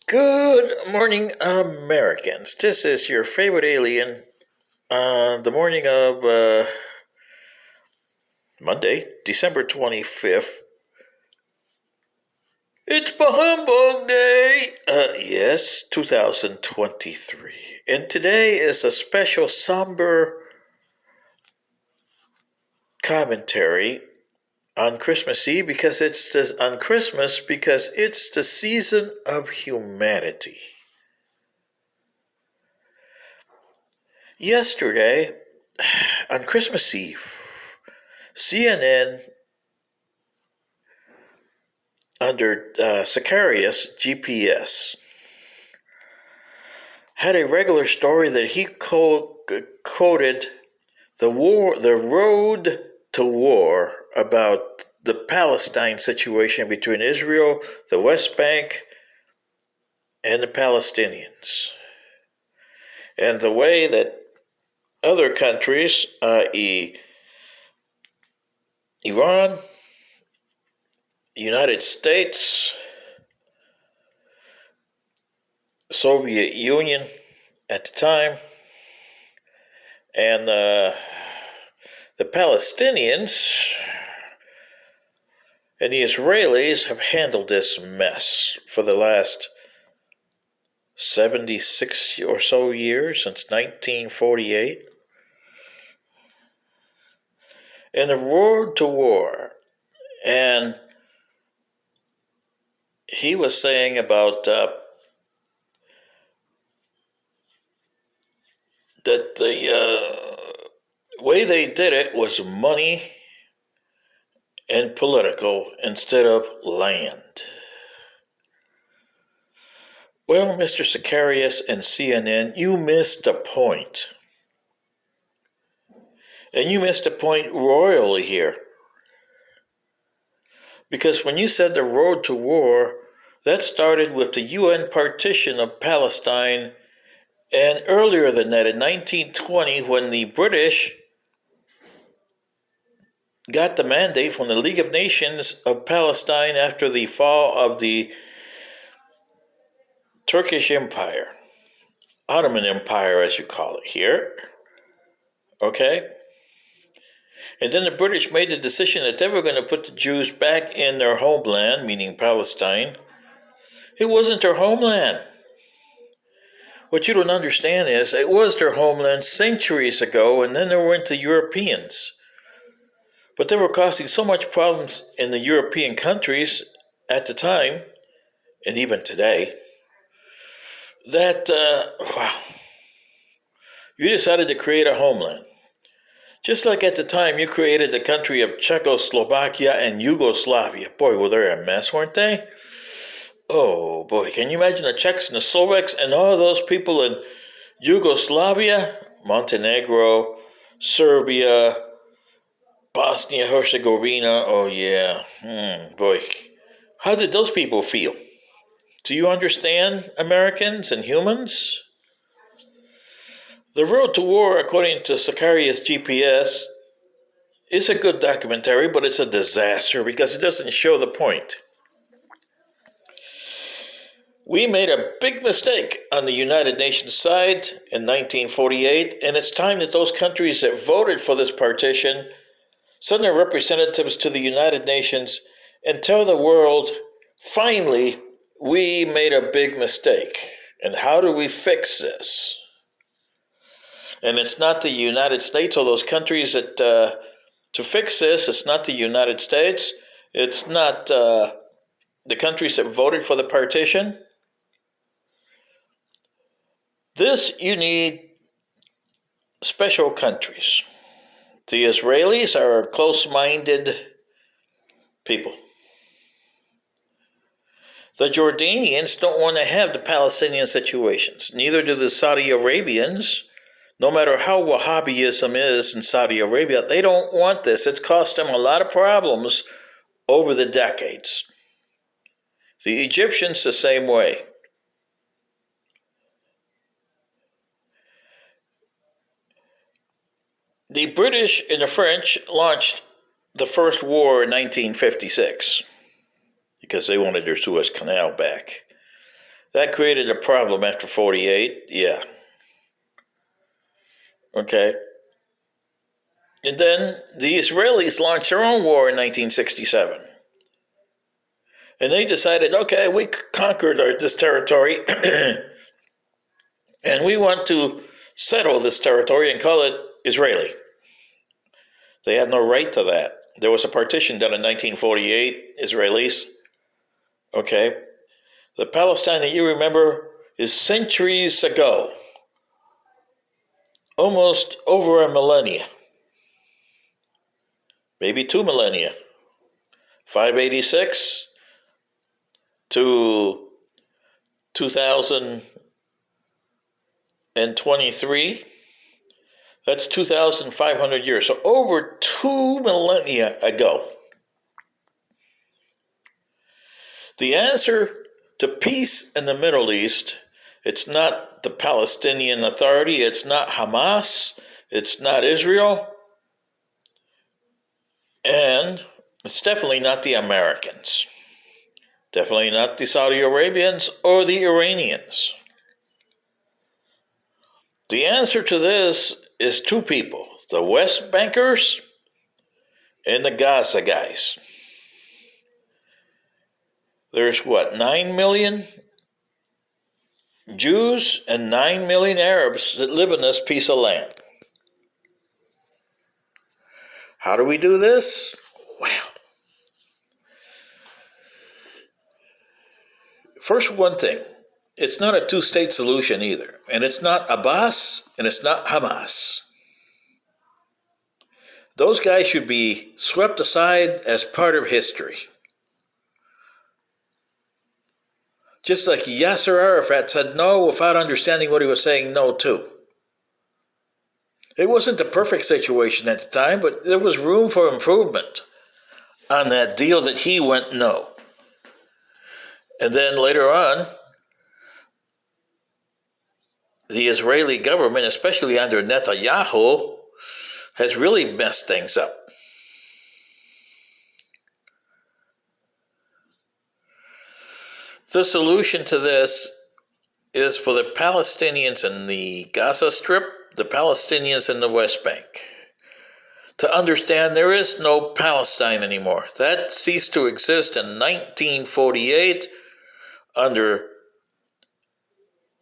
Good morning, Americans. This is your favorite alien on the morning of Monday, December 25th. It's Humbug Day! Yes, 2023. And today is a special somber commentary on Christmas Eve on Christmas because it's the season of humanity. Yesterday, on Christmas Eve, CNN under Sicarius GPS had a regular story that he quoted the road to war about the Palestine situation between Israel, the West Bank, and the Palestinians, and the way that other countries, i.e., Iran, United States, Soviet Union at the time, and the Palestinians and the Israelis have handled this mess for the last 76 or so years, since 1948. And the road to war. And he was saying about that the way they did it was money and political instead of land. Well, Mr. Sicarius and CNN, you missed a point. And you missed a point royally here. Because when you said the road to war, that started with the UN partition of Palestine, and earlier than that, in 1920, when the British got the mandate from the League of Nations of Palestine after the fall of the Turkish Empire, Ottoman Empire as you call it here, okay? And then the British made the decision that they were going to put the Jews back in their homeland, meaning Palestine. It wasn't their homeland. What you don't understand is it was their homeland centuries ago, and then they went to Europeans. But they were causing so much problems in the European countries at the time, and even today, that, you decided to create a homeland. Just like at the time you created the country of Czechoslovakia and Yugoslavia. Boy, were they a mess, weren't they? Oh boy, can you imagine the Czechs and the Slovaks and all those people in Yugoslavia, Montenegro, Serbia, Bosnia Herzegovina? Oh yeah, boy. How did those people feel? Do you understand, Americans and humans? The Road to War, according to Sicarius GPS, is a good documentary, but it's a disaster because it doesn't show the point. We made a big mistake on the United Nations side in 1948, and it's time that those countries that voted for this partition send their representatives to the United Nations and tell the world, finally, we made a big mistake. And how do we fix this? And it's not the United States or those countries that, to fix this, it's not the United States, it's not the countries that voted for the partition. This, you need special countries. The Israelis are close-minded people. The Jordanians don't want to have the Palestinian situations. Neither do the Saudi Arabians. No matter how Wahhabism is in Saudi Arabia, they don't want this. It's cost them a lot of problems over the decades. The Egyptians the same way. The British and the French launched the first war in 1956 because they wanted their Suez Canal back. That created a problem after 48. Yeah. Okay. And then the Israelis launched their own war in 1967. And they decided, okay, we conquered this territory and we want to settle this territory and call it Israeli. They had no right to that. There was a partition done in 1948, Israelis. Okay. The Palestine that you remember is centuries ago, almost over a millennia, maybe 2 millennia, 586 to 2023. That's 2,500 years. So over 2 millennia ago. The answer to peace in the Middle East, it's not the Palestinian Authority, it's not Hamas, it's not Israel, and it's definitely not the Americans. Definitely not the Saudi Arabians or the Iranians. The answer to this is two people, the West Bankers and the Gaza guys. There's 9 million Jews and 9 million Arabs that live in this piece of land. How do we do this? Well, first one thing, it's not a two-state solution either. And it's not Abbas and it's not Hamas. Those guys should be swept aside as part of history. Just like Yasser Arafat said no without understanding what he was saying no to. It wasn't a perfect situation at the time, but there was room for improvement on that deal that he went no. And then later on, the Israeli government, especially under Netanyahu, has really messed things up. The solution to this is for the Palestinians in the Gaza Strip, the Palestinians in the West Bank, to understand there is no Palestine anymore. That ceased to exist in 1948 under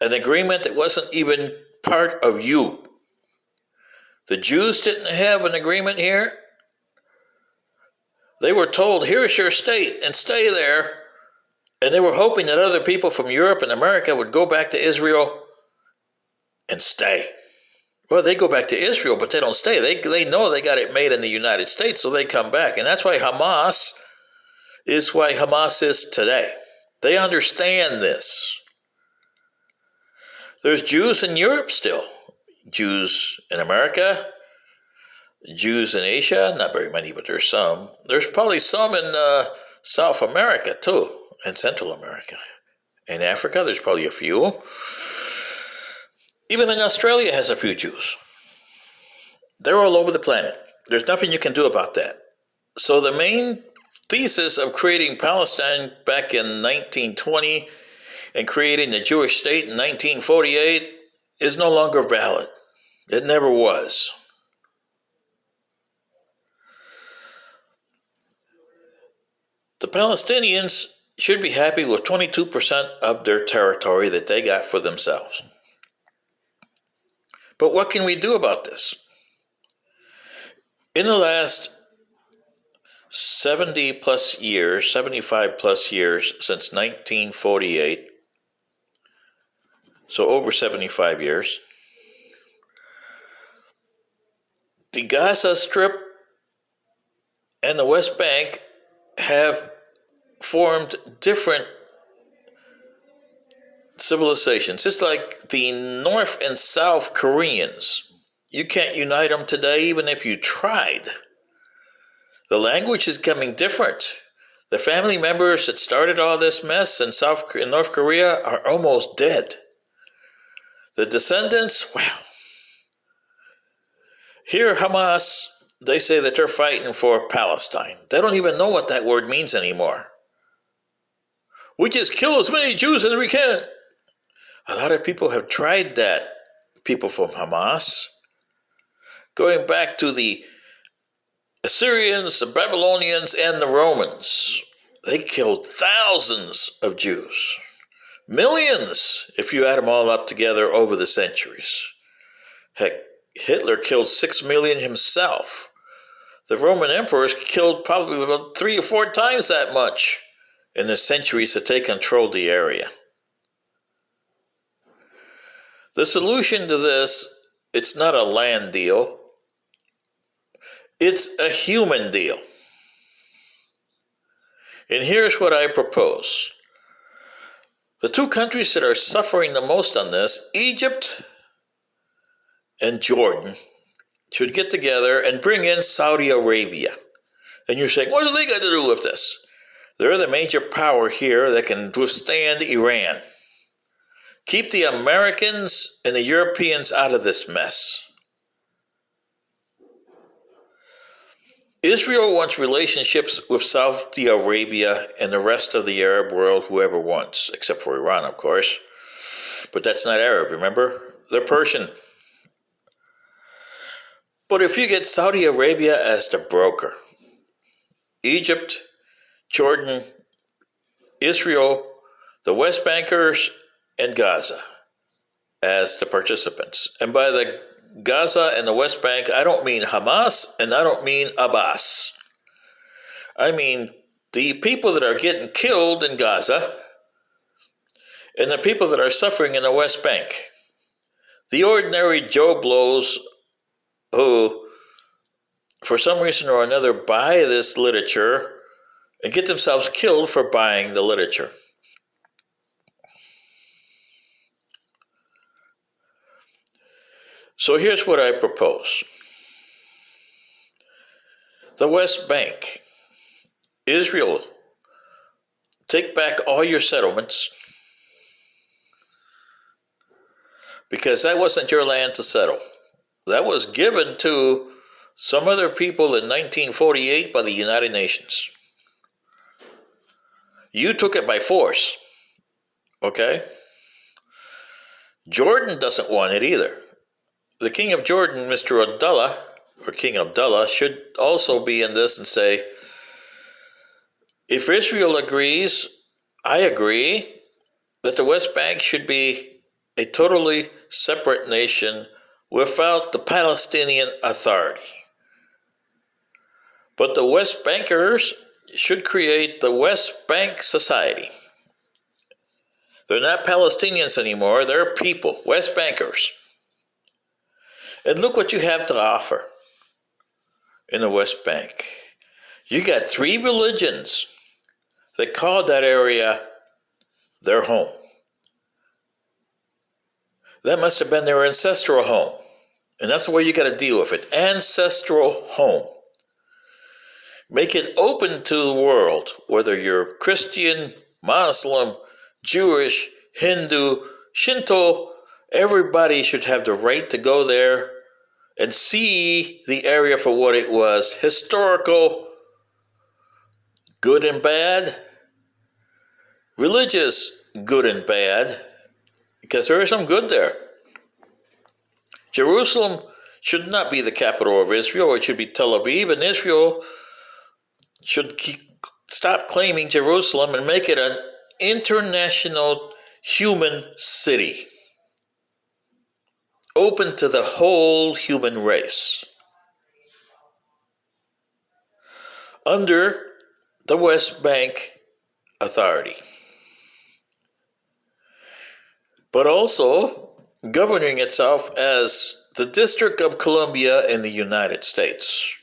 an agreement that wasn't even part of you. The Jews didn't have an agreement here. They were told, here's your state and stay there. And they were hoping that other people from Europe and America would go back to Israel and stay. Well, they go back to Israel, but they don't stay. They know they got it made in the United States, so they come back. And that's why Hamas is today. They understand this. There's Jews in Europe still. Jews in America. Jews in Asia. Not very many, but there's some. There's probably some in South America, too. And Central America. In Africa, there's probably a few. Even in Australia has a few Jews. They're all over the planet. There's nothing you can do about that. So the main thesis of creating Palestine back in 1920 and creating the Jewish state in 1948 is no longer valid. It never was. The Palestinians should be happy with 22% of their territory that they got for themselves. But what can we do about this? In the last 75 plus years since 1948, so over 75 years, the Gaza Strip and the West Bank have formed different civilizations. It's like the North and South Koreans. You can't unite them today even if you tried. The language is becoming different. The family members that started all this mess in North Korea are almost dead. The descendants, well, here Hamas, they say that they're fighting for Palestine. They don't even know what that word means anymore. We just kill as many Jews as we can. A lot of people have tried that, people from Hamas. Going back to the Assyrians, the Babylonians, and the Romans, they killed thousands of Jews. Millions, if you add them all up together over the centuries. Heck, Hitler killed 6 million himself. The Roman emperors killed probably about 3 or 4 times that much in the centuries that they controlled the area. The solution to this, it's not a land deal. It's a human deal. And here's what I propose. The 2 countries that are suffering the most on this, Egypt and Jordan, should get together and bring in Saudi Arabia. And you're saying, what do they got to do with this? They're the major power here that can withstand Iran. Keep the Americans and the Europeans out of this mess. Israel wants relationships with Saudi Arabia and the rest of the Arab world, whoever wants, except for Iran, of course. But that's not Arab, remember? They're Persian. But if you get Saudi Arabia as the broker, Egypt, Jordan, Israel, the West Bankers, and Gaza as the participants. And by the Gaza and the West Bank, I don't mean Hamas and I don't mean Abbas. I mean the people that are getting killed in Gaza and the people that are suffering in the West Bank. The ordinary Joe Blows who, for some reason or another, buy this literature and get themselves killed for buying the literature. So here's what I propose. The West Bank, Israel, take back all your settlements because that wasn't your land to settle. That was given to some other people in 1948 by the United Nations. You took it by force, okay? Jordan doesn't want it either. The King of Jordan, Mr. Abdullah, or King Abdullah, should also be in this and say, if Israel agrees, I agree that the West Bank should be a totally separate nation without the Palestinian Authority. But the West Bankers should create the West Bank Society. They're not Palestinians anymore, they're people, West Bankers. And look what you have to offer in the West Bank. You got 3 religions that call that area their home. That must have been their ancestral home. And that's the way you got to deal with it. Ancestral home. Make it open to the world, whether you're Christian, Muslim, Jewish, Hindu, Shinto, everybody should have the right to go there and see the area for what it was. Historical, good and bad, religious, good and bad, because there is some good there. Jerusalem should not be the capital of Israel. It should be Tel Aviv, and Israel should stop claiming Jerusalem and make it an international human city, open to the whole human race, under the West Bank Authority, but also governing itself as the District of Columbia in the United States,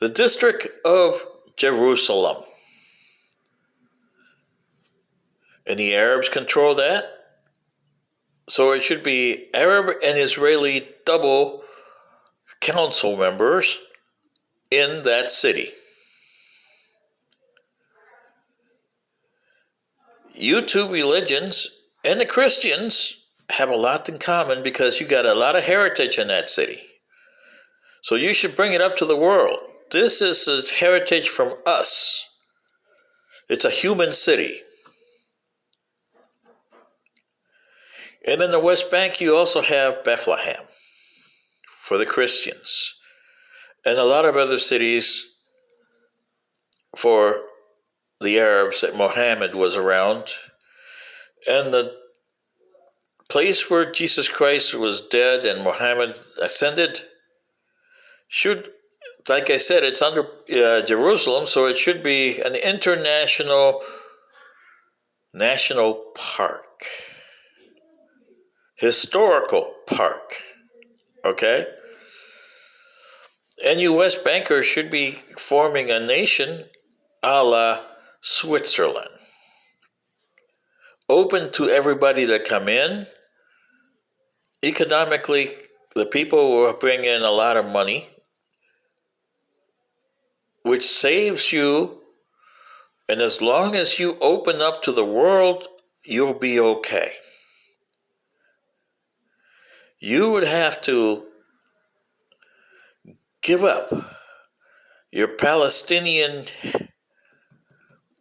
the District of Jerusalem. And the Arabs control that. So it should be Arab and Israeli double council members in that city. You 2 religions and the Christians have a lot in common because you got a lot of heritage in that city. So you should bring it up to the world. This is a heritage from us. It's a human city. And in the West Bank, you also have Bethlehem for the Christians, and a lot of other cities for the Arabs that Muhammad was around. And the place where Jesus Christ was dead and Muhammad ascended should, like I said, it's under Jerusalem, so it should be an international national park, historical park, okay? And you West Bankers should be forming a nation a la Switzerland, open to everybody to come in. Economically, the people will bring in a lot of money, which saves you. And as long as you open up to the world, you'll be okay. You would have to give up your Palestinian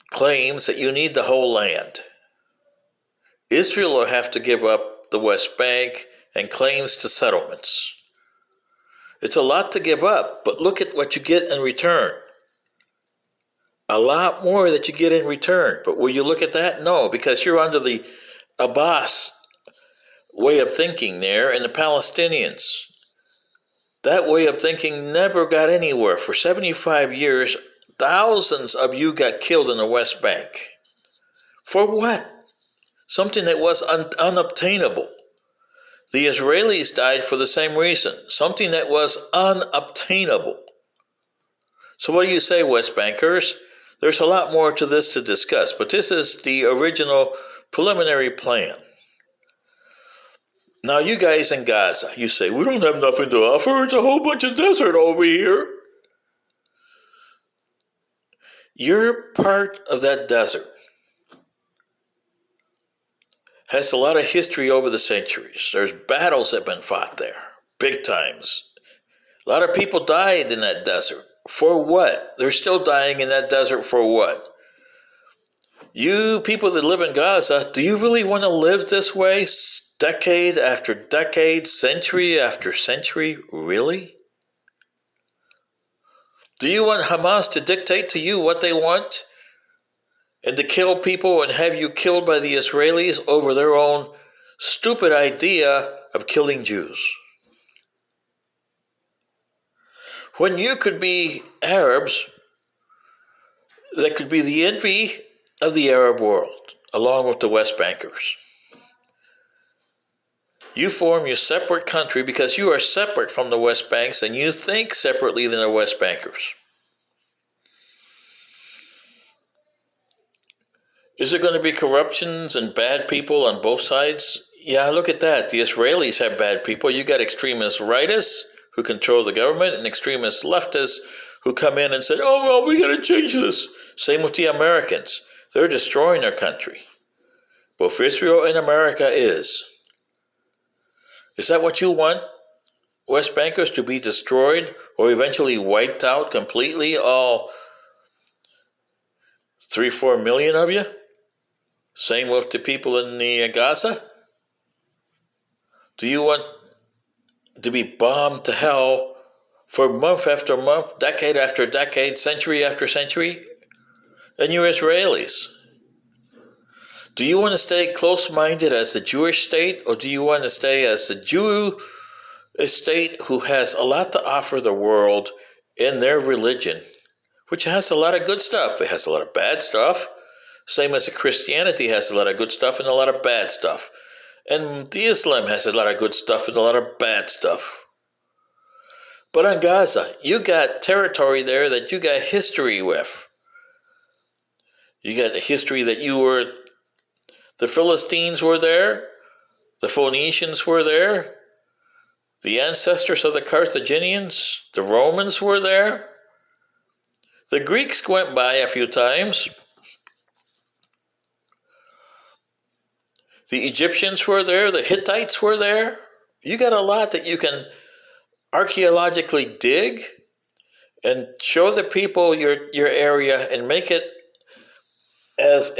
claims that you need the whole land. Israel will have to give up the West Bank and claims to settlements. It's a lot to give up, but look at what you get in return. A lot more that you get in return. But will you look at that? No, because you're under the Abbas way of thinking there, and the Palestinians. That way of thinking never got anywhere. For 75 years, thousands of you got killed in the West Bank. For what? Something that was unobtainable. The Israelis died for the same reason. Something that was unobtainable. So what do you say, West Bankers? There's a lot more to this to discuss, but this is the original preliminary plan. Now, you guys in Gaza, you say, we don't have nothing to offer. It's a whole bunch of desert over here. You're part of that desert. Has a lot of history over the centuries. There's battles that have been fought there, big times. A lot of people died in that desert. For what? They're still dying in that desert for what? You people that live in Gaza, do you really want to live this way? Decade after decade, century after century, really? Do you want Hamas to dictate to you what they want? And to kill people and have you killed by the Israelis over their own stupid idea of killing Jews? When you could be Arabs that could be the envy of the Arab world, along with the West Bankers. You form your separate country because you are separate from the West Banks and you think separately than the West Bankers. Is there going to be corruptions and bad people on both sides? Yeah, look at that. The Israelis have bad people. You got extremist rightists who control the government and extremist leftists who come in and say, oh, well, we got to change this. Same with the Americans. They're destroying their country. Both Israel and America is. Is that what you want, West Bankers, to be destroyed or eventually wiped out completely, all 3-4 million of you? Same with the people in the Gaza? Do you want to be bombed to hell for month after month, decade after decade, century after century? And you're Israelis. Do you want to stay close-minded as a Jewish state, or do you want to stay as a Jew state who has a lot to offer the world in their religion, which has a lot of good stuff? It has a lot of bad stuff. Same as the Christianity has a lot of good stuff and a lot of bad stuff. And the Islam has a lot of good stuff and a lot of bad stuff. But on Gaza, you got territory there that you got history with. You got a history that the Philistines were there, the Phoenicians were there, the ancestors of the Carthaginians, the Romans were there. The Greeks went by a few times. The Egyptians were there, the Hittites were there. You got a lot that you can archaeologically dig and show the people your area and make it as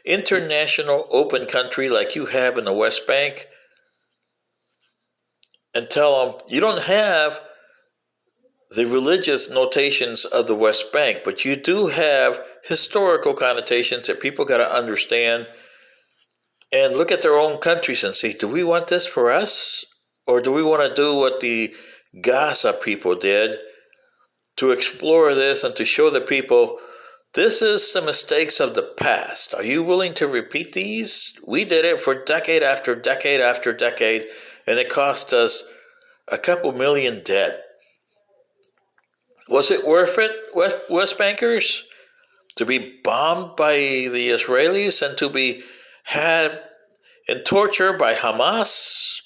international open country like you have in the West Bank and tell them you don't have the religious notations of the West Bank, but you do have historical connotations that people got to understand and look at their own countries and see, do we want this for us? Or do we want to do what the Gaza people did to explore this and to show the people, this is the mistakes of the past. Are you willing to repeat these? We did it for decade after decade after decade, and it cost us a couple million dead. Was it worth it, West Bankers, to be bombed by the Israelis and to be had and tortured by Hamas?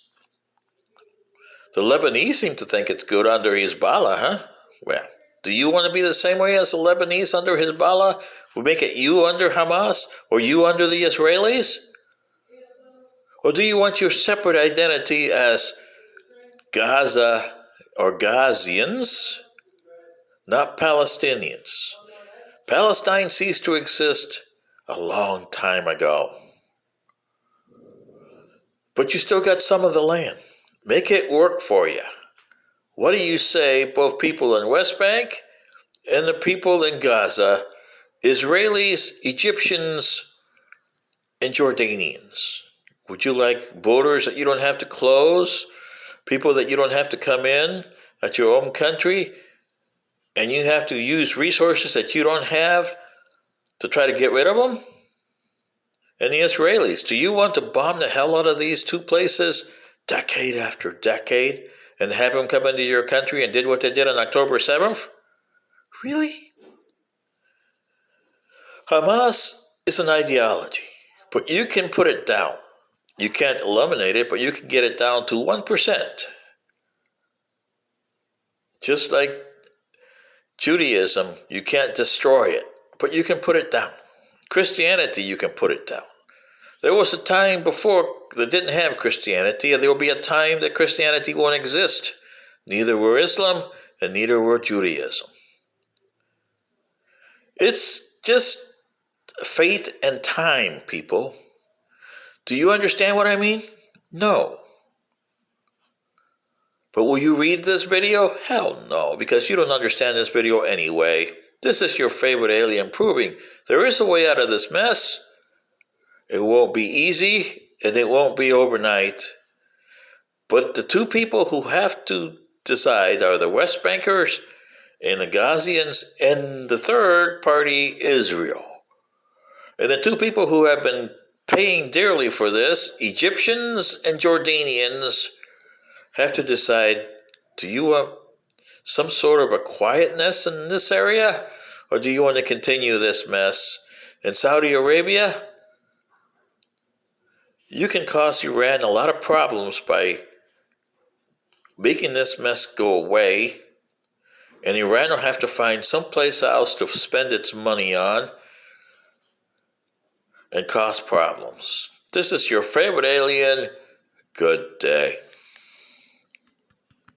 The Lebanese seem to think it's good under Hezbollah, huh? Well, do you want to be the same way as the Lebanese under Hezbollah? We make it you under Hamas or you under the Israelis? Or do you want your separate identity as Gaza or Gazians, not Palestinians? Palestine ceased to exist a long time ago. But you still got some of the land. Make it work for you. What do you say, both people in West Bank and the people in Gaza, Israelis, Egyptians, and Jordanians? Would you like borders that you don't have to close? People that you don't have to come in at your own country? And you have to use resources that you don't have to try to get rid of them? And the Israelis, do you want to bomb the hell out of these two places decade after decade and have them come into your country and did what they did on October 7th? Really? Hamas is an ideology, but you can put it down. You can't eliminate it, but you can get it down to 1%. Just like Judaism, you can't destroy it, but you can put it down. Christianity, you can put it down. There was a time before that didn't have Christianity, and there will be a time that Christianity won't exist. Neither were Islam, and neither were Judaism. It's just fate and time, people. Do you understand what I mean? No. But will you read this video? Hell no, because you don't understand this video anyway. This is your favorite alien proving there is a way out of this mess. It won't be easy, and it won't be overnight. But the two people who have to decide are the West Bankers and the Gazians, and the third party, Israel. And the two people who have been paying dearly for this, Egyptians and Jordanians, have to decide, do you want some sort of a quietness in this area? Or do you want to continue this mess? In Saudi Arabia, you can cause Iran a lot of problems by making this mess go away, and Iran will have to find someplace else to spend its money on and cause problems. This is your favorite alien. Good day.